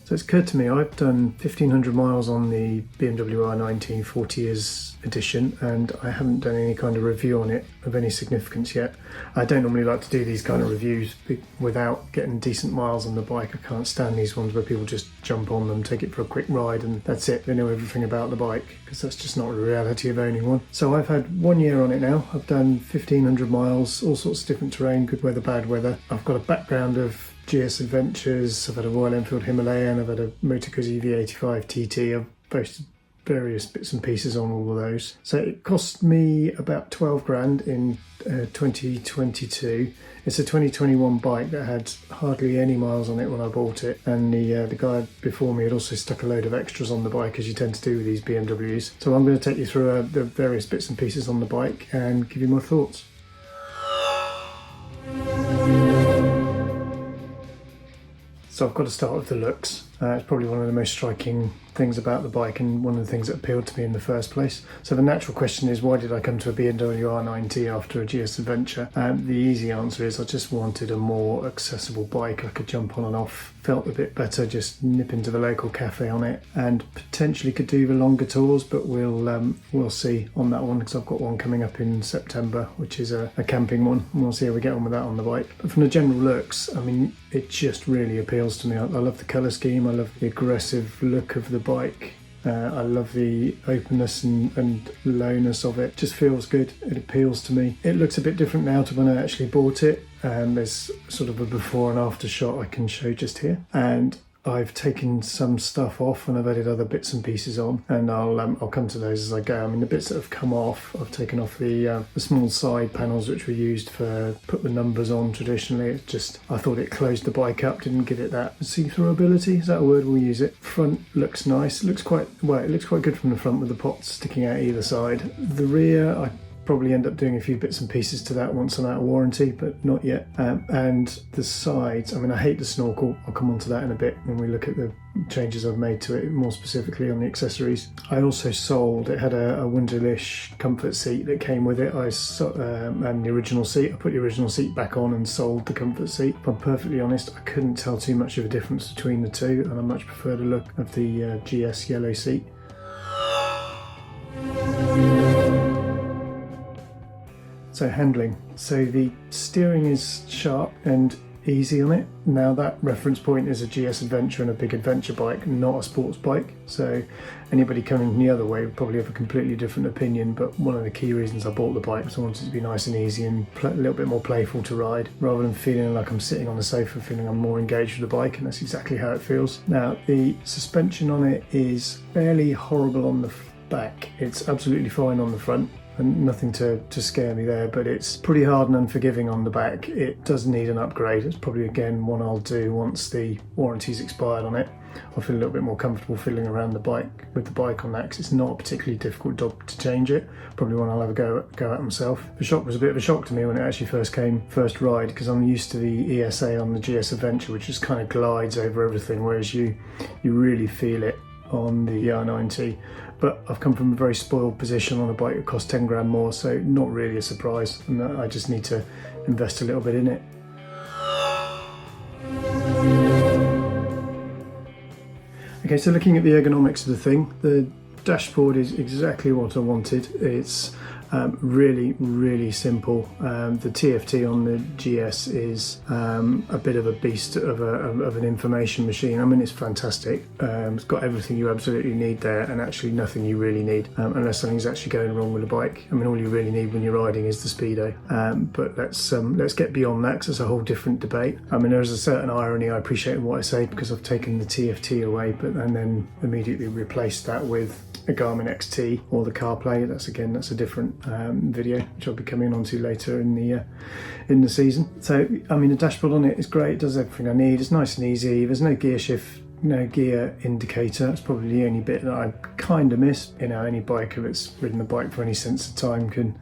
So it's occurred to me, I've done 1,500 miles on the BMW i19 40 years edition, and I haven't done any kind of review on it of any significance yet. I don't normally like to do these kind of reviews without getting decent miles on the bike. I can't stand these ones where people just jump on them, take it for a quick ride, and that's it. They know everything about the bike, because that's just not the reality of owning one. So I've had 1 year on it now. I've done 1,500 miles, all sorts of different terrain, good weather, bad weather. I've got a background of GS Adventures, I've had a Royal Enfield Himalayan, I've had a Motor Guzzi V85 TT, I've posted various bits and pieces on all of those. So it cost me about 12 grand in 2022. It's a 2021 bike that had hardly any miles on it when I bought it, and the guy before me had also stuck a load of extras on the bike, as you tend to do with these BMWs. So I'm going to take you through the various bits and pieces on the bike and give you my thoughts. So I've got to start with the looks. It's probably one of the most striking things about the bike, and one of the things that appealed to me in the first place. So the natural question is, why did I come to a BMW R9T after a GS Adventure? The easy answer is I just wanted a more accessible bike I could jump on and off. Felt a bit better, just nip into the local cafe on it, and potentially could do the longer tours, but we'll see on that one, because I've got one coming up in September, which is a camping one, and we'll see how we get on with that on the bike. But from the general looks, I mean, it just really appeals to me. I love the colour scheme, I love the aggressive look of the bike. I love the openness and lowness of it. Just feels good. It appeals to me. It looks a bit different now to when I actually bought it. There's sort of a before and after shot I can show just here. And I've taken some stuff off and I've added other bits and pieces on, and I'll come to those as I go. I mean, the bits that have come off, I've taken off the small side panels which were used for put the numbers on traditionally. It's just, I thought it closed the bike up, didn't give it that see-through ability. Is that a word? We'll use it. Front looks nice. It looks quite good from the front with the pots sticking out either side. The rear, I probably end up doing a few bits and pieces to that once I'm out of warranty, but not yet. And the sides, I mean, I hate the snorkel. I'll come on to that in a bit when we look at the changes I've made to it, more specifically on the accessories. I also sold, it had a Wunderlich comfort seat that came with it. And the original seat, I put the original seat back on and sold the comfort seat. If I'm perfectly honest, I couldn't tell too much of a difference between the two, and I much prefer the look of the GS yellow seat. So handling. So the steering is sharp and easy on it. Now that reference point is a GS Adventure and a big adventure bike, not a sports bike. So anybody coming the other way would probably have a completely different opinion, but one of the key reasons I bought the bike was I wanted it to be nice and easy and a little bit more playful to ride, rather than feeling like I'm sitting on the sofa, feeling I'm more engaged with the bike, and that's exactly how it feels. Now the suspension on it is fairly horrible on the back. It's absolutely fine on the front, and nothing to scare me there, but it's pretty hard and unforgiving on the back. It does need an upgrade. It's probably, again, one I'll do once the warranty's expired on it. I'll feel a little bit more comfortable fiddling around the bike with the bike on that, because it's not a particularly difficult job to change it. Probably one I'll have a go at myself. The shock was a bit of a shock to me when it actually first ride, because I'm used to the ESA on the GS Adventure, which just kind of glides over everything, whereas you really feel it on the R9T. But I've come from a very spoiled position on a bike that cost 10 grand more, so not really a surprise, and I just need to invest a little bit in it. Okay, so looking at the ergonomics of the thing, the dashboard is exactly what I wanted. It's really simple. The TFT on the GS is a bit of a beast of an information machine. I mean, it's fantastic. It's got everything you absolutely need there, and actually nothing you really need unless something's actually going wrong with the bike. I mean, all you really need when you're riding is the speedo. But let's get beyond that, because it's a whole different debate. I mean, there is a certain irony I appreciate in what I say, because I've taken the TFT away, and then immediately replaced that with a Garmin XT or the CarPlay. That's a different video which I'll be coming on to later in the season. So I mean, the dashboard on it is great. It does everything I need. It's nice and easy. There's no gear shift, no gear indicator. That's probably the only bit that I kind of miss. You know, any biker that's ridden the bike for any sense of time can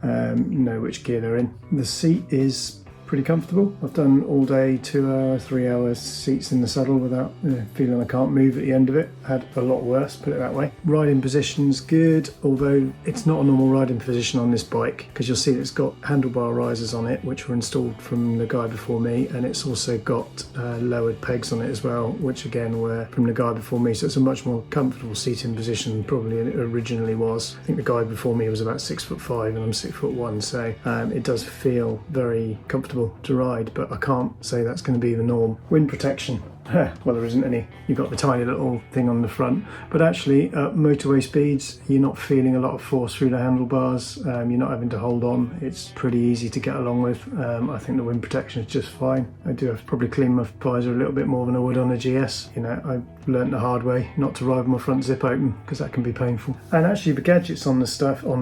know which gear they're in. The seat is pretty comfortable. I've done all day 2 hour, 3 hour seats in the saddle without feeling I can't move at the end of it. Had a lot worse, put it that way. Riding position's good, although it's not a normal riding position on this bike, because you'll see that it's got handlebar risers on it, which were installed from the guy before me, and it's also got lowered pegs on it as well, which again were from the guy before me, so it's a much more comfortable seating position than probably it originally was. I think the guy before me was about 6'5" and I'm 6'1", so it does feel very comfortable to ride, but I can't say that's going to be the norm. Wind protection. Well, there isn't any. You've got the tiny little thing on the front, but actually at motorway speeds you're not feeling a lot of force through the handlebars. You're not having to hold on. It's pretty easy to get along with. I think the wind protection is just fine. I do have to probably clean my visor a little bit more than I would on a GS. You know, I learnt the hard way not to ride with my front zip open because that can be painful. And actually the gadgets on the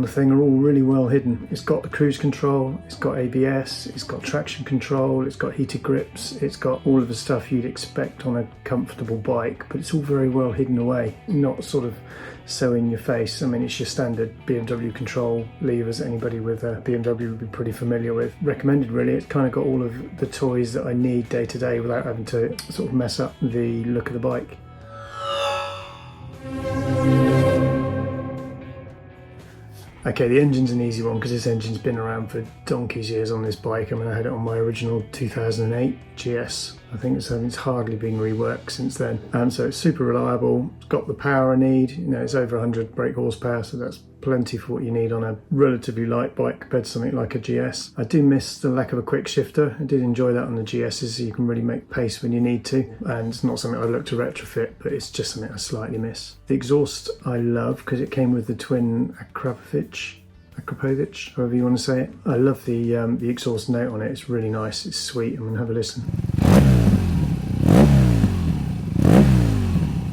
thing are all really well hidden. It's got the cruise control, it's got ABS, it's got traction control, it's got heated grips, it's got all of the stuff you'd expect on a comfortable bike, but it's all very well hidden away, not sort of so in your face. I mean, it's your standard BMW control levers anybody with a BMW would be pretty familiar with. Recommended really. It's kind of got all of the toys that I need day to day without having to sort of mess up the look of the bike. Okay, the engine's an easy one because this engine's been around for donkey's years on this bike. I mean, I had it on my original 2008 GS. I think it's hardly been reworked since then. So it's super reliable. It's got the power I need. You know, it's over 100 brake horsepower, so that's plenty for what you need on a relatively light bike compared to something like a GS. I do miss the lack of a quick shifter. I did enjoy that on the GS's, so you can really make pace when you need to. And it's not something I look to retrofit, but it's just something I slightly miss. The exhaust I love because it came with the twin Akrapovic, however you want to say it. I love the exhaust note on it. It's really nice. It's sweet. I'm going to have a listen.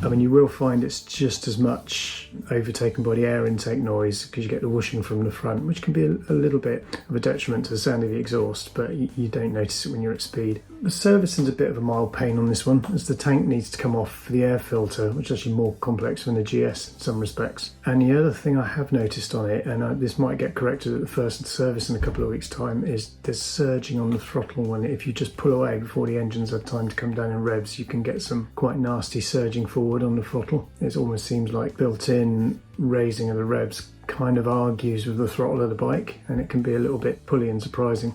I mean, you will find it's just as much overtaken by the air intake noise because you get the whooshing from the front, which can be a little bit of a detriment to the sound of the exhaust, but you don't notice it when you're at speed. The servicing's a bit of a mild pain on this one, as the tank needs to come off for the air filter, which is actually more complex than the GS in some respects. And the other thing I have noticed on it, and this might get corrected at the first service in a couple of weeks' time, is there's surging on the throttle when if you just pull away before the engine's had time to come down in revs, you can get some quite nasty surging forward on the throttle. It almost seems like built-in raising of the revs kind of argues with the throttle of the bike, and it can be a little bit pulley and surprising.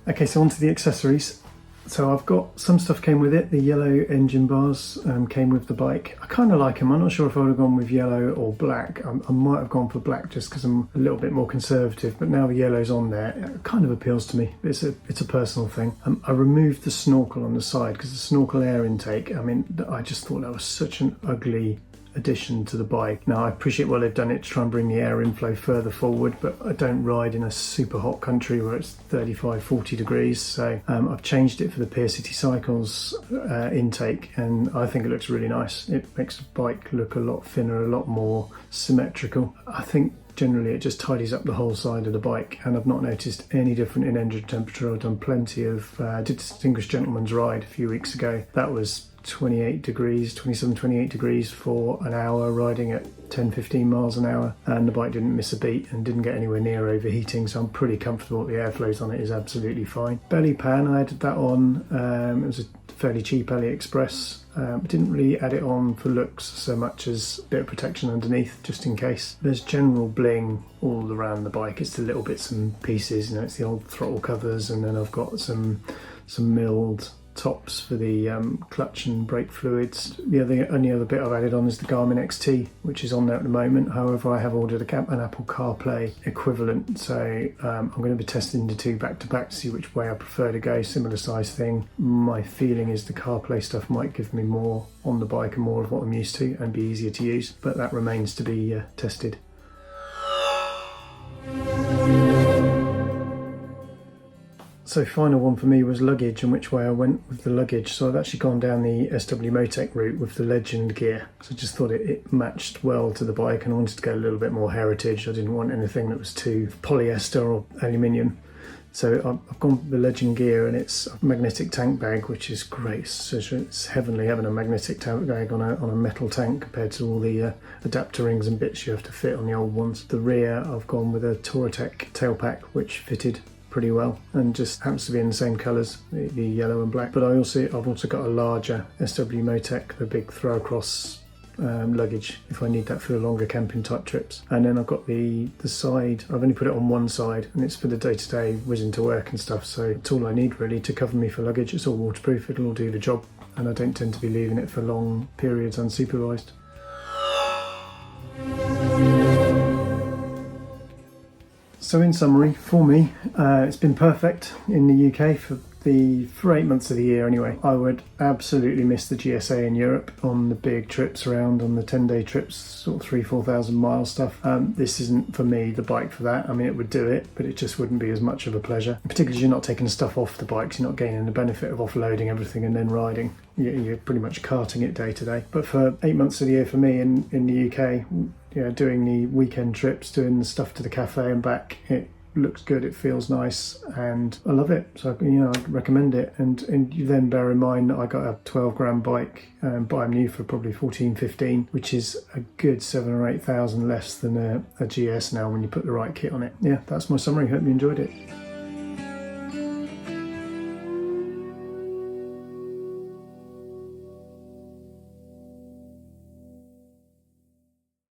Okay, so on to the accessories. So I've got some stuff came with it. The yellow engine bars came with the bike. I kind of like them. I'm not sure if I would have gone with yellow or black. I might have gone for black just because I'm a little bit more conservative, but now the yellow's on there, it kind of appeals to me. It's a personal thing. I removed the snorkel on the side because the snorkel air intake, I mean, I just thought that was such an ugly addition to the bike. Now I appreciate what they've done it to try and bring the air inflow further forward, but I don't ride in a super hot country where it's 35-40 degrees, so I've changed it for the Pier City Cycles intake, and I think it looks really nice. It makes the bike look a lot thinner, a lot more symmetrical. I think generally it just tidies up the whole side of the bike, and I've not noticed any different in engine temperature. I've done plenty of did Distinguished Gentleman's Ride a few weeks ago. That was 28 degrees, 27, 28 degrees for an hour riding at 10-15 miles an hour, and the bike didn't miss a beat and didn't get anywhere near overheating, so I'm pretty comfortable. The airflows on it is absolutely fine. Belly pan, I added that on. It was a fairly cheap AliExpress. Didn't really add it on for looks so much as a bit of protection underneath, just in case. There's general bling all around the bike. It's the little bits and pieces, you know, it's the old throttle covers, and then I've got some milled tops for the clutch and brake fluids. The only other bit I've added on is the Garmin XT, which is on there at the moment. However, I have ordered an Apple CarPlay equivalent, so I'm going to be testing the two back to back to see which way I prefer to go. Similar size thing. My feeling is the CarPlay stuff might give me more on the bike and more of what I'm used to and be easier to use, but that remains to be tested. So final one for me was luggage, and which way I went with the luggage. So I've actually gone down the SW Motec route with the Legend gear. So I just thought it matched well to the bike, and I wanted to go a little bit more heritage. I didn't want anything that was too polyester or aluminium. So I've gone with the Legend gear, and it's a magnetic tank bag, which is great. So it's heavenly having a magnetic tank bag on a metal tank compared to all the adapter rings and bits you have to fit on the old ones. The rear, I've gone with a Touratech tail pack, which fitted pretty well and just happens to be in the same colours, the yellow and black. But I've also got a larger SW Motec, the big throw across luggage, if I need that for the longer camping type trips. And then I've got the side, I've only put it on one side, and it's for the day-to-day whizzing to work and stuff, so it's all I need really to cover me for luggage. It's all waterproof, it'll all do the job, and I don't tend to be leaving it for long periods unsupervised. So in summary, for me, it's been perfect in the UK for 8 months of the year anyway. I would absolutely miss the GSA in Europe on the big trips around, on the 10-day trips, sort of 3,000-4,000 mile stuff. This isn't for me the bike for that. I mean, it would do it, but it just wouldn't be as much of a pleasure. Particularly as you're not taking stuff off the bikes, you're not gaining the benefit of offloading everything and then riding. You're pretty much carting it day to day. But for 8 months of the year for me in the UK, doing the weekend trips, doing the stuff to the cafe and back, it looks good, it feels nice, and I love it. So I'd recommend it. And you then bear in mind that I got a 12 grand bike, brand new for probably 14-15, which is a good 7,000 or 8,000 less than a GS now when you put the right kit on it. Yeah, that's my summary. Hope you enjoyed it.